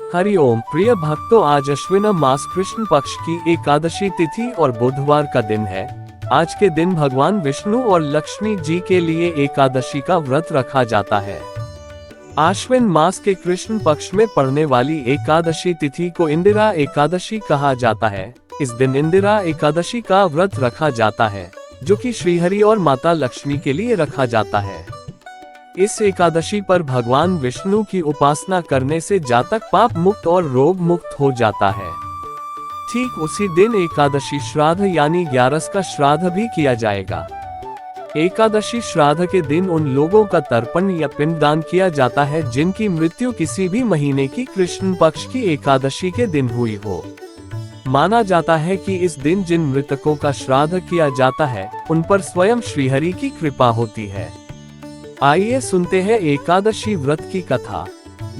हरिओम प्रिय भक्तों, आज अश्विन मास कृष्ण पक्ष की एकादशी तिथि और बुधवार का दिन है। आज के दिन भगवान विष्णु और लक्ष्मी जी के लिए एकादशी का व्रत रखा जाता है। आश्विन मास के कृष्ण पक्ष में पड़ने वाली एकादशी तिथि को इंदिरा एकादशी कहा जाता है। इस दिन इंदिरा एकादशी का व्रत रखा जाता है, जो कि श्रीहरि और माता लक्ष्मी के लिए रखा जाता है। इस एकादशी पर भगवान विष्णु की उपासना करने से जातक पाप मुक्त और रोग मुक्त हो जाता है। ठीक उसी दिन एकादशी श्राद्ध यानी 11 का श्राद्ध भी किया जाएगा। एकादशी श्राद्ध के दिन उन लोगों का तर्पण या पिंडदान किया जाता है जिनकी मृत्यु किसी भी महीने की कृष्ण पक्ष की एकादशी के दिन हुई हो। माना जाता है कि इस दिन जिन मृतकों का श्राद्ध किया जाता है उन पर स्वयं श्रीहरि की कृपा होती है। आइए सुनते हैं एकादशी व्रत की कथा।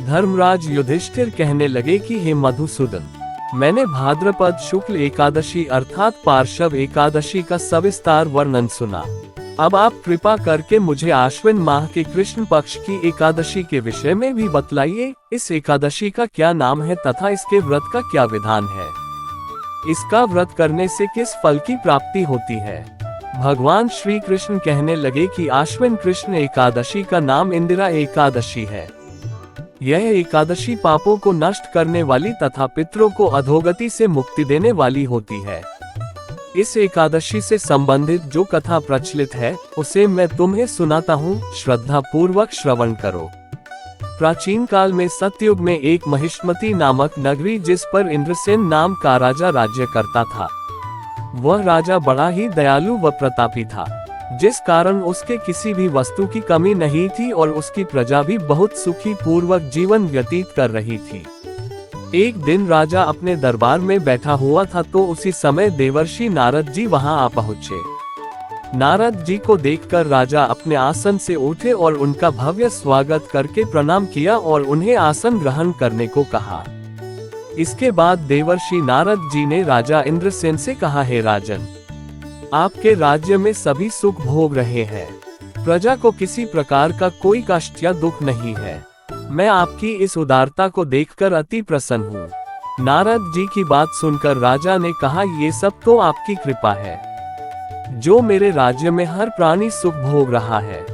धर्मराज युधिष्ठिर कहने लगे कि हे मधुसूदन, मैंने भाद्रपद शुक्ल एकादशी अर्थात पार्श्व एकादशी का सविस्तार वर्णन सुना। अब आप कृपा करके मुझे आश्विन माह के कृष्ण पक्ष की एकादशी के विषय में भी बतलाइए। इस एकादशी का क्या नाम है तथा इसके व्रत का क्या विधान है? इसका व्रत करने से किस फल की प्राप्ति होती है? भगवान श्री कृष्ण कहने लगे कि आश्विन कृष्ण एकादशी का नाम इंदिरा एकादशी है। यह एकादशी पापों को नष्ट करने वाली तथा पितरों को अधोगति से मुक्ति देने वाली होती है। इस एकादशी से संबंधित जो कथा प्रचलित है उसे मैं तुम्हें सुनाता हूँ, श्रद्धा पूर्वक श्रवण करो। प्राचीन काल में सतयुग में एक महिष्मती नामक नगरी जिस पर इंद्रसेन नाम का राजा राज्य करता था। वह राजा बड़ा ही दयालु व प्रतापी था, जिस कारण उसके किसी भी वस्तु की कमी नहीं थी और उसकी प्रजा भी बहुत सुखी पूर्वक जीवन व्यतीत कर रही थी। एक दिन राजा अपने दरबार में बैठा हुआ था तो उसी समय देवर्षि नारद जी वहां आ पहुंचे। नारद जी को देखकर राजा अपने आसन से उठे और उनका भव्य स्वागत करके प्रणाम किया और उन्हें आसन ग्रहण करने को कहा। इसके बाद देवर्षि नारद जी ने राजा इंद्रसेन से कहा, हे राजन, आपके राज्य में सभी सुख भोग रहे हैं, प्रजा को किसी प्रकार का कोई कष्ट या दुख नहीं है। मैं आपकी इस उदारता को देखकर अति प्रसन्न हूँ। नारद जी की बात सुनकर राजा ने कहा, ये सब तो आपकी कृपा है, जो मेरे राज्य में हर प्राणी सुख भोग रहा है।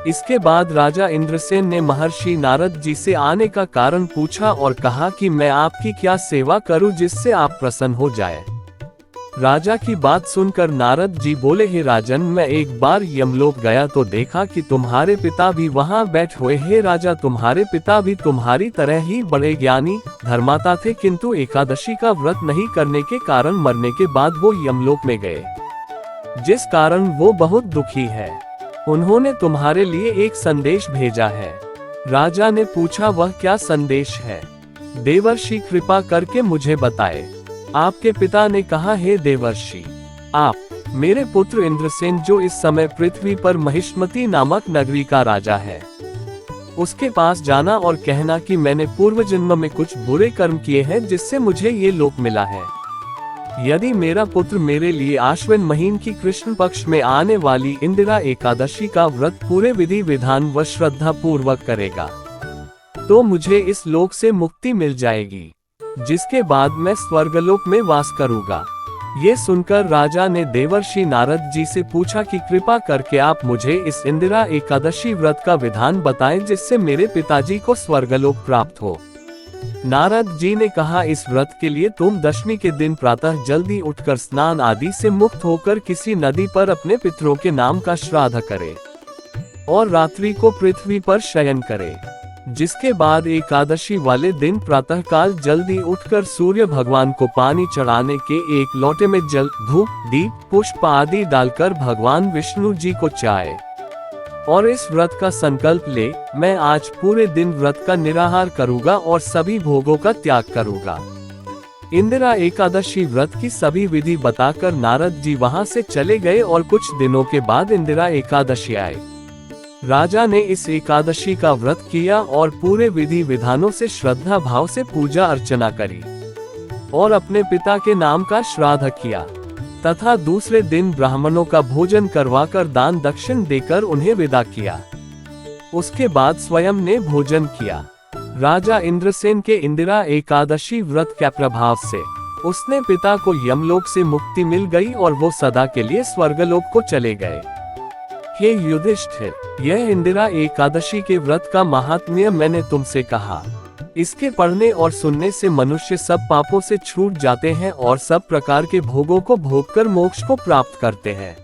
इसके बाद राजा इंद्रसेन ने महर्षि नारद जी से आने का कारण पूछा और कहा कि मैं आपकी क्या सेवा करूं जिससे आप प्रसन्न हो जाए। राजा की बात सुनकर नारद जी बोले, हे राजन, मैं एक बार यमलोक गया तो देखा कि तुम्हारे पिता भी वहां बैठे हुए। हे राजा, तुम्हारे पिता भी तुम्हारी तरह ही बड़े ज्ञानी धर्माता थे, किंतु एकादशी का व्रत नहीं करने के कारण मरने के बाद वो यमलोक में गए, जिस कारण वो बहुत दुखी है। उन्होंने तुम्हारे लिए एक संदेश भेजा है। राजा ने पूछा, वह क्या संदेश है? देवर्षि कृपा करके मुझे बताए। आपके पिता ने कहा, हे देवर्षि, आप मेरे पुत्र इंद्रसेन जो इस समय पृथ्वी पर महिष्मती नामक नगरी का राजा है, उसके पास जाना और कहना कि मैंने पूर्व जन्म में कुछ बुरे कर्म किए हैं जिससे मुझे ये लोक मिला है। यदि मेरा पुत्र मेरे लिए आश्विन महीन की कृष्ण पक्ष में आने वाली इंदिरा एकादशी का व्रत पूरे विधि विधान व श्रद्धा पूर्वक करेगा तो मुझे इस लोक से मुक्ति मिल जाएगी, जिसके बाद मैं स्वर्गलोक में वास करूंगा। ये सुनकर राजा ने देवर्षि नारद जी से पूछा कि कृपा करके आप मुझे इस इंदिरा एकादशी व्रत का विधान बताएं जिससे मेरे पिताजी को स्वर्गलोक प्राप्त हो। नारद जी ने कहा, इस व्रत के लिए तुम दशमी के दिन प्रातः जल्दी उठकर स्नान आदि से मुक्त होकर किसी नदी पर अपने पितरों के नाम का श्राद्ध करे और रात्रि को पृथ्वी पर शयन करे। जिसके बाद एकादशी वाले दिन प्रातः काल जल्दी उठकर सूर्य भगवान को पानी चढ़ाने के एक लोटे में जल, धूप, दीप, पुष्प आदि डालकर भगवान विष्णु जी को चाय और इस व्रत का संकल्प ले, मैं आज पूरे दिन व्रत का निराहार करूंगा और सभी भोगों का त्याग करूंगा। इंदिरा एकादशी व्रत की सभी विधि बताकर नारद जी वहां से चले गए और कुछ दिनों के बाद इंदिरा एकादशी आई। राजा ने इस एकादशी का व्रत किया और पूरे विधि विधानों से श्रद्धा भाव से पूजा अर्चना करी और अपने पिता के नाम का श्राद्ध किया तथा दूसरे दिन ब्राह्मणों का भोजन करवाकर दान दक्षिण देकर उन्हें विदा किया। उसके बाद स्वयं ने भोजन किया। राजा इंद्रसेन के इंदिरा एकादशी व्रत के प्रभाव से उसने पिता को यमलोक से मुक्ति मिल गई और वो सदा के लिए स्वर्गलोक को चले गए। हे युधिष्ठिर, यह इंदिरा एकादशी के व्रत का महात्म्य मैंने तुमसे कहा। इसके पढ़ने और सुनने से मनुष्य सब पापों से छूट जाते हैं और सब प्रकार के भोगों को भोगकर मोक्ष को प्राप्त करते हैं।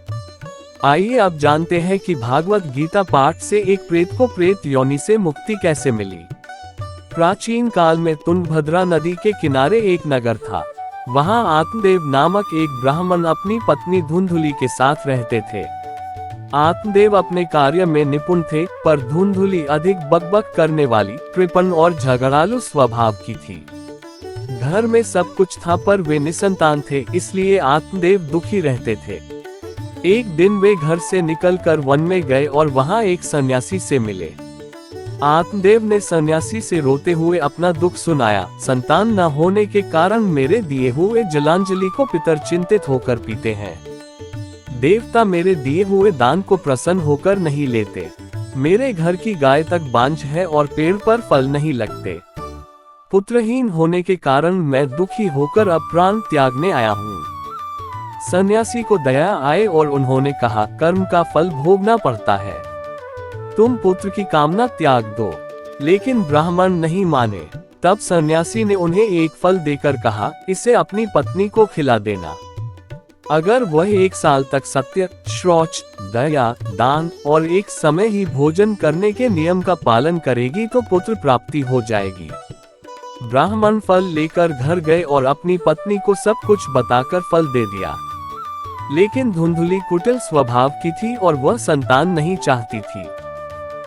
आइए अब जानते हैं कि भागवत गीता पाठ से एक प्रेत को प्रेत योनि से मुक्ति कैसे मिली। प्राचीन काल में तुंगभद्रा नदी के किनारे एक नगर था। वहां आत्मदेव नामक एक ब्राह्मण अपनी पत्नी धुंधुली के साथ रहते थे। आत्मदेव अपने कार्य में निपुण थे, पर धुंधुली अधिक बकबक करने वाली, कृपण और झगड़ालू स्वभाव की थी। घर में सब कुछ था पर वे निसंतान थे, इसलिए आत्मदेव दुखी रहते थे। एक दिन वे घर से निकलकर वन में गए और वहां एक सन्यासी से मिले। आत्मदेव ने सन्यासी से रोते हुए अपना दुख सुनाया। संतान न होने के कारण मेरे दिए हुए जलांजलि को पितर चिंतित होकर पीते हैं। देवता मेरे दिए हुए दान को प्रसन्न होकर नहीं लेते। मेरे घर की गाय तक बांझ है और पेड़ पर फल नहीं लगते। पुत्रहीन होने के कारण मैं दुखी होकर अब प्राण त्यागने आया हूँ। सन्यासी को दया आए और उन्होंने कहा, कर्म का फल भोगना पड़ता है, तुम पुत्र की कामना त्याग दो। लेकिन ब्राह्मण नहीं माने। तब सन्यासी ने उन्हें एक फल देकर कहा, इसे अपनी पत्नी को खिला देना। अगर वह 1 साल तक सत्य, शौच, दया, दान और एक समय ही भोजन करने के नियम का पालन करेगी तो पुत्र प्राप्ति हो जाएगी। ब्राह्मण फल लेकर घर गए और अपनी पत्नी को सब कुछ बताकर फल दे दिया। लेकिन धुंधुली कुटिल स्वभाव की थी और वह संतान नहीं चाहती थी।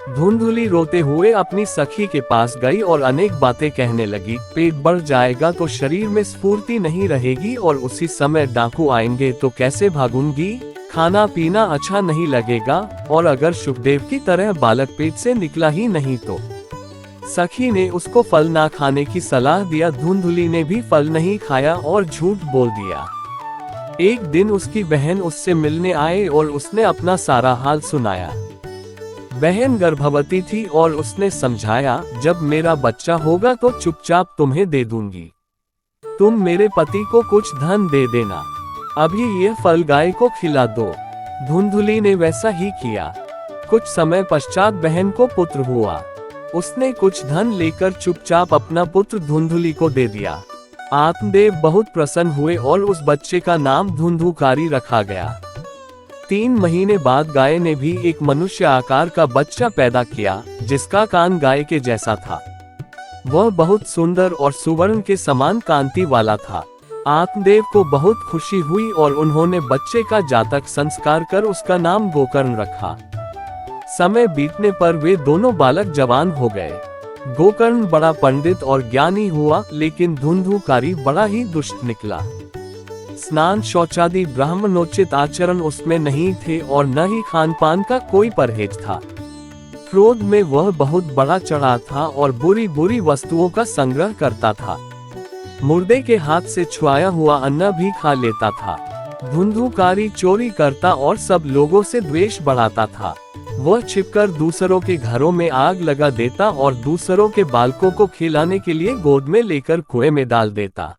धुंधुली रोते हुए अपनी सखी के पास गई और अनेक बातें कहने लगी। पेट बढ़ जाएगा तो शरीर में स्फूर्ति नहीं रहेगी और उसी समय डाकू आएंगे तो कैसे भागूंगी। खाना पीना अच्छा नहीं लगेगा और अगर सुखदेव की तरह बालक पेट से निकला ही नहीं तो। सखी ने उसको फल ना खाने की सलाह दिया। धुंधुली ने भी फल नहीं खाया और झूठ बोल दिया। एक दिन उसकी बहन उससे मिलने आए और उसने अपना सारा हाल सुनाया। बहन गर्भवती थी और उसने समझाया, जब मेरा बच्चा होगा तो चुपचाप तुम्हें दे दूंगी। तुम मेरे पति को कुछ धन दे देना। अभी ये फल गाय को खिला दो। धुंधुली ने वैसा ही किया। कुछ समय पश्चात बहन को पुत्र हुआ। उसने कुछ धन लेकर चुपचाप अपना पुत्र धुंधुली को दे दिया। आत्मदेव बहुत प्रसन्न हुए और उस बच्चे का नाम धुंधुकारी रखा गया। 3 महीने बाद गाय ने भी एक मनुष्य आकार का बच्चा पैदा किया, जिसका कान गाय के जैसा था। वह बहुत सुंदर और सुवर्ण के समान कांति वाला था। आत्मदेव को बहुत खुशी हुई और उन्होंने बच्चे का जातक संस्कार कर उसका नाम गोकर्ण रखा। समय बीतने पर वे दोनों बालक जवान हो गए। गोकर्ण बड़ा पंडित और ज्ञानी हुआ, लेकिन धुंधुकारी बड़ा ही दुष्ट निकला। स्नान शौचादि ब्राह्मणोचित आचरण उसमें नहीं थे और न ही खान पान का कोई परहेज था। क्रोध में वह बहुत बड़ा चढ़ा था और बुरी बुरी वस्तुओं का संग्रह करता था। मुर्दे के हाथ से छुआया हुआ अन्न भी खा लेता था। धुंधुकारी चोरी करता और सब लोगों से द्वेष बढ़ाता था। वह छिपकर दूसरों के घरों में आग लगा देता और दूसरों के बालकों को खिलाने के लिए गोद में लेकर कुएं में डाल देता।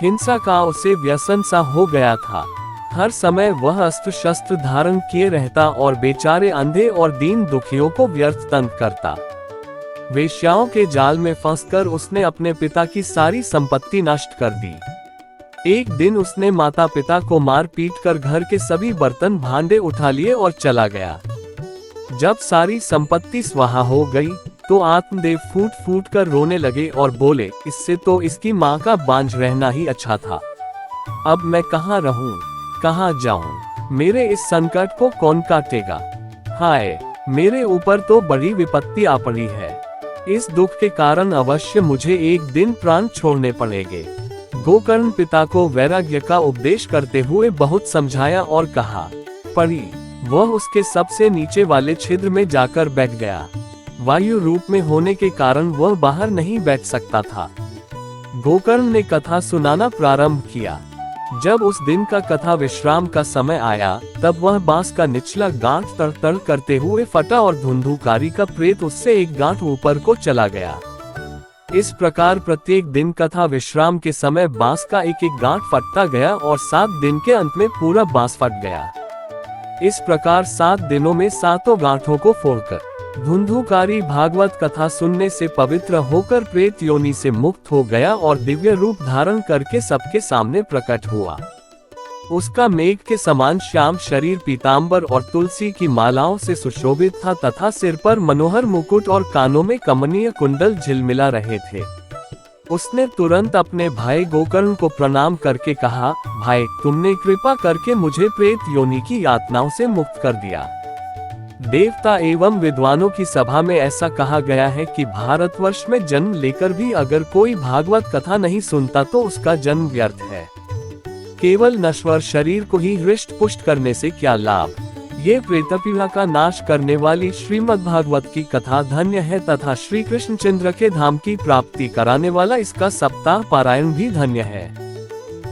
हिंसा का उसे व्यसन सा हो गया था। हर समय वह अस्त्र शस्त्र धारण किए रहता और बेचारे अंधे और दीन दुखियों को व्यर्थ तंग करता। वेश्याओं के जाल में फंसकर उसने अपने पिता की सारी संपत्ति नष्ट कर दी। एक दिन उसने माता पिता को मार पीट कर घर के सभी बर्तन भांडे उठा लिए और चला गया। जब सारी संपत्ति स्वाहा हो गई तो आत्मदेव फूट फूट कर रोने लगे और बोले, इससे तो इसकी माँ का बांझ रहना ही अच्छा था। अब मैं कहाँ रहूं, कहाँ जाऊं? मेरे इस संकट को कौन काटेगा? हाय, मेरे ऊपर तो बड़ी विपत्ति आ पड़ी है। इस दुख के कारण अवश्य मुझे एक दिन प्राण छोड़ने पड़ेंगे। गोकर्ण पिता को वैराग्य का उपदेश करते हुए बहुत समझाया और कहा, परी। वह उसके सबसे नीचे वाले छिद्र में जाकर बैठ गया। वायु रूप में होने के कारण वह बाहर नहीं बैठ सकता था। गोकर्ण ने कथा सुनाना प्रारंभ किया। जब उस दिन का कथा विश्राम का समय आया, तब वह बांस का निचला गांठ तड़-तड़ करते हुए फटा और धुंधुकारी का प्रेत उससे एक गांठ ऊपर को चला गया। इस प्रकार प्रत्येक दिन कथा विश्राम के समय बांस का एक एक गांठ फटता गया और 7 दिन के अंत में पूरा बांस फट गया। इस प्रकार 7 दिनों में 7 गांठों को फोड़कर धुंधुकारी भागवत कथा सुनने से पवित्र होकर प्रेत योनि से मुक्त हो गया और दिव्य रूप धारण करके सबके सामने प्रकट हुआ। उसका मेघ के समान श्याम शरीर पीतांबर और तुलसी की मालाओं से सुशोभित था तथा सिर पर मनोहर मुकुट और कानों में कमनीय कुंडल झिलमिला रहे थे। उसने तुरंत अपने भाई गोकर्ण को प्रणाम करके कहा, भाई, तुमने कृपा करके मुझे प्रेत योनि की यातनाओं से मुक्त कर दिया। देवता एवं विद्वानों की सभा में ऐसा कहा गया है कि भारतवर्ष में जन्म लेकर भी अगर कोई भागवत कथा नहीं सुनता तो उसका जन्म व्यर्थ है। केवल नश्वर शरीर को ही हृष्ट पुष्ट करने से क्या लाभ। ये प्रेतपीड़ा का नाश करने वाली श्रीमद् भागवत की कथा धन्य है तथा श्री कृष्णचंद्र के धाम की प्राप्ति कराने वाला इसका सप्ताह पारायण भी धन्य है।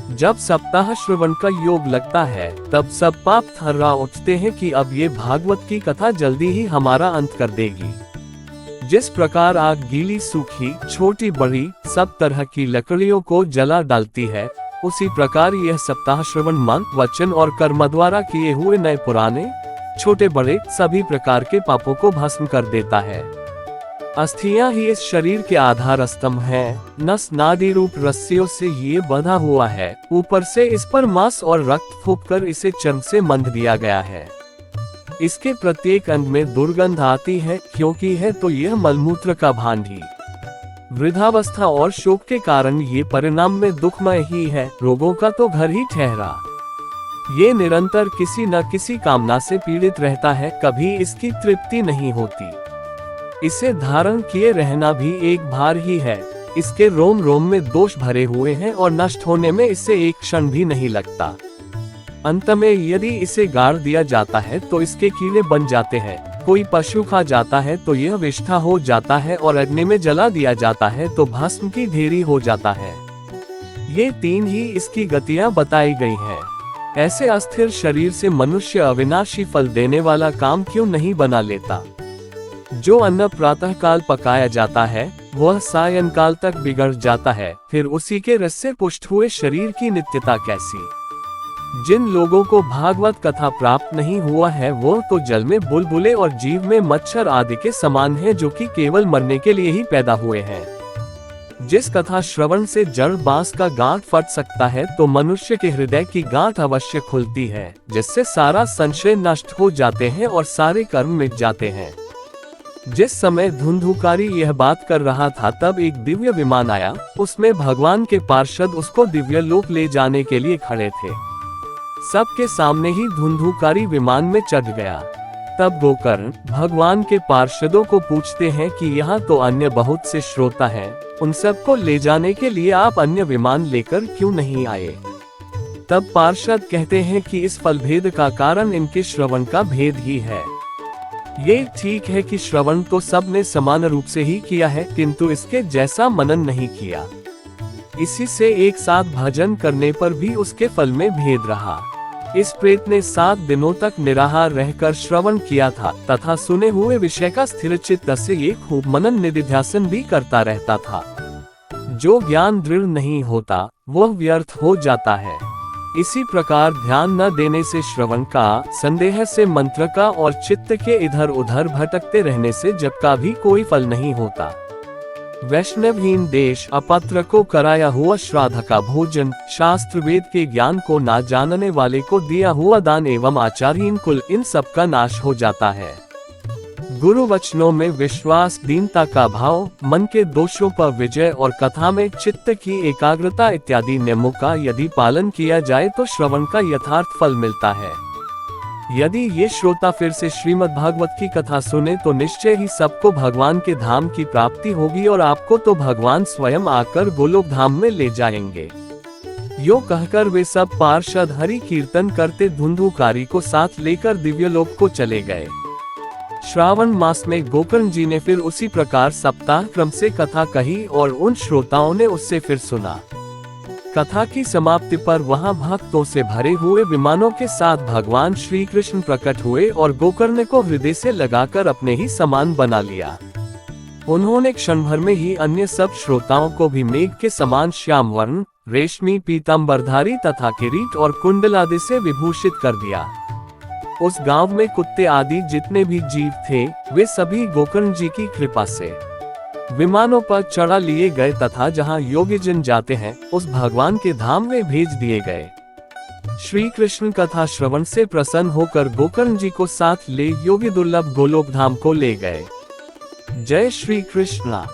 जब सप्ताह श्रवण का योग लगता है तब सब पाप थर्रा उठते हैं कि अब ये भागवत की कथा जल्दी ही हमारा अंत कर देगी। जिस प्रकार आग गीली सूखी छोटी बड़ी सब तरह की लकड़ियों को जला डालती है, उसी प्रकार यह सप्ताह श्रवण मन वचन और कर्म द्वारा किए हुए नए पुराने छोटे बड़े सभी प्रकार के पापों को भस्म कर देता है। अस्थियां ही इस शरीर के आधार स्तंभ हैं, नस नादी रूप रस्सियों से ये बंधा हुआ है, ऊपर से इस पर मांस और रक्त फूंककर इसे चर्म से बंध दिया गया है। इसके प्रत्येक अंग में दुर्गंध आती है, क्योंकि है तो यह मलमूत्र का भांड ही। वृद्धावस्था और शोक के कारण ये परिणाम में दुखमय ही है, रोगों का तो घर ही ठहरा। ये निरंतर किसी न किसी कामना से पीड़ित रहता है, कभी इसकी तृप्ति नहीं होती। इसे धारण किए रहना भी एक भार ही है। इसके रोम रोम में दोष भरे हुए हैं और नष्ट होने में इसे एक क्षण भी नहीं लगता। अंत में यदि इसे गाड़ दिया जाता है तो इसके कीड़े बन जाते हैं, कोई पशु खा जाता है तो यह विष्ठा हो जाता है और अग्नि में जला दिया जाता है तो भस्म की ढेरी हो जाता है। ये 3 ही इसकी गतियां बताई गई हैं। ऐसे अस्थिर शरीर से मनुष्य अविनाशी फल देने वाला काम क्यों नहीं बना लेता। जो अन्न प्रातः काल पकाया जाता है वह सायंकाल तक बिगड़ जाता है, फिर उसी के रस से पुष्ट हुए शरीर की नित्यता कैसी। जिन लोगों को भागवत कथा प्राप्त नहीं हुआ है वो तो जल में बुलबुले और जीव में मच्छर आदि के समान हैं, जो कि केवल मरने के लिए ही पैदा हुए हैं। जिस कथा श्रवण से जड़ बांस का गांठ फट सकता है तो मनुष्य के हृदय की गांठ अवश्य खुलती है, जिससे सारा संशय नष्ट हो जाते हैं और सारे कर्म मिट जाते हैं। जिस समय धुंधुकारी यह बात कर रहा था तब एक दिव्य विमान आया, उसमें भगवान के पार्षद उसको दिव्य लोक ले जाने के लिए खड़े थे। सबके सामने ही धुंधुकारी विमान में चढ़ गया। तब गोकर्ण भगवान के पार्षदों को पूछते हैं कि यहाँ तो अन्य बहुत से श्रोता हैं, उन सबको ले जाने के लिए आप अन्य विमान लेकर क्यों नहीं आए। तब पार्षद कहते हैं कि इस फल भेद का कारण इनके श्रवण का भेद ही है। ये ठीक है कि श्रवण तो सबने समान रूप से ही किया है, किंतु इसके जैसा मनन नहीं किया। इसी से एक साथ भजन करने पर भी उसके फल में भेद रहा। इस प्रेत ने 7 दिनों तक निराहार रहकर श्रवण किया था तथा सुने हुए विषय का स्थिर चित्त से ये खूब मनन निधिध्यासन भी करता रहता था। जो ज्ञान दृढ़ नहीं होता वह व्यर्थ हो जाता है। इसी प्रकार ध्यान न देने से श्रवण का, संदेह से मंत्र का और चित्त के इधर उधर भटकते रहने से जप का भी कोई फल नहीं होता। वैष्णवहीन देश अपात्र को कराया हुआ श्राद्ध का भोजन, शास्त्र वेद के ज्ञान को ना जानने वाले को दिया हुआ दान एवं आचारहीन कुल, इन सब का नाश हो जाता है। गुरु वचनों में विश्वास, दीनता का भाव, मन के दोषों पर विजय और कथा में चित्त की एकाग्रता इत्यादि नियमों का यदि पालन किया जाए तो श्रवण का यथार्थ फल मिलता है। यदि ये श्रोता फिर से श्रीमद् भागवत की कथा सुने तो निश्चय ही सबको भगवान के धाम की प्राप्ति होगी और आपको तो भगवान स्वयं आकर गोलोक धाम में ले जाएंगे। यो कहकर वे सब पार्षद हरि कीर्तन करते धुंधुकारी को साथ लेकर दिव्यलोक को चले गए। श्रावण मास में गोकर्ण जी ने फिर उसी प्रकार सप्ताह क्रम से कथा कही और उन श्रोताओं ने उससे फिर सुना। कथा की समाप्ति पर वहां भक्तों से भरे हुए विमानों के साथ भगवान श्री कृष्ण प्रकट हुए और गोकर्ण को हृदय से लगाकर अपने ही समान बना लिया। उन्होंने क्षण भर में ही अन्य सब श्रोताओं को भी मेघ के समान श्याम वर्ण, रेशमी पीतांबरधारी तथा किरीट और कुंडल आदि से विभूषित कर दिया। उस गांव में कुत्ते आदि जितने भी जीव थे, वे सभी गोकर्ण जी की कृपा से विमानों पर चढ़ा लिए गए तथा जहां योगी जन जाते हैं, उस भगवान के धाम में भेज दिए गए। श्री कृष्ण कथा श्रवण से प्रसन्न होकर गोकर्ण जी को साथ ले योगी दुर्लभ गोलोक धाम को ले गए। जय श्री कृष्णा।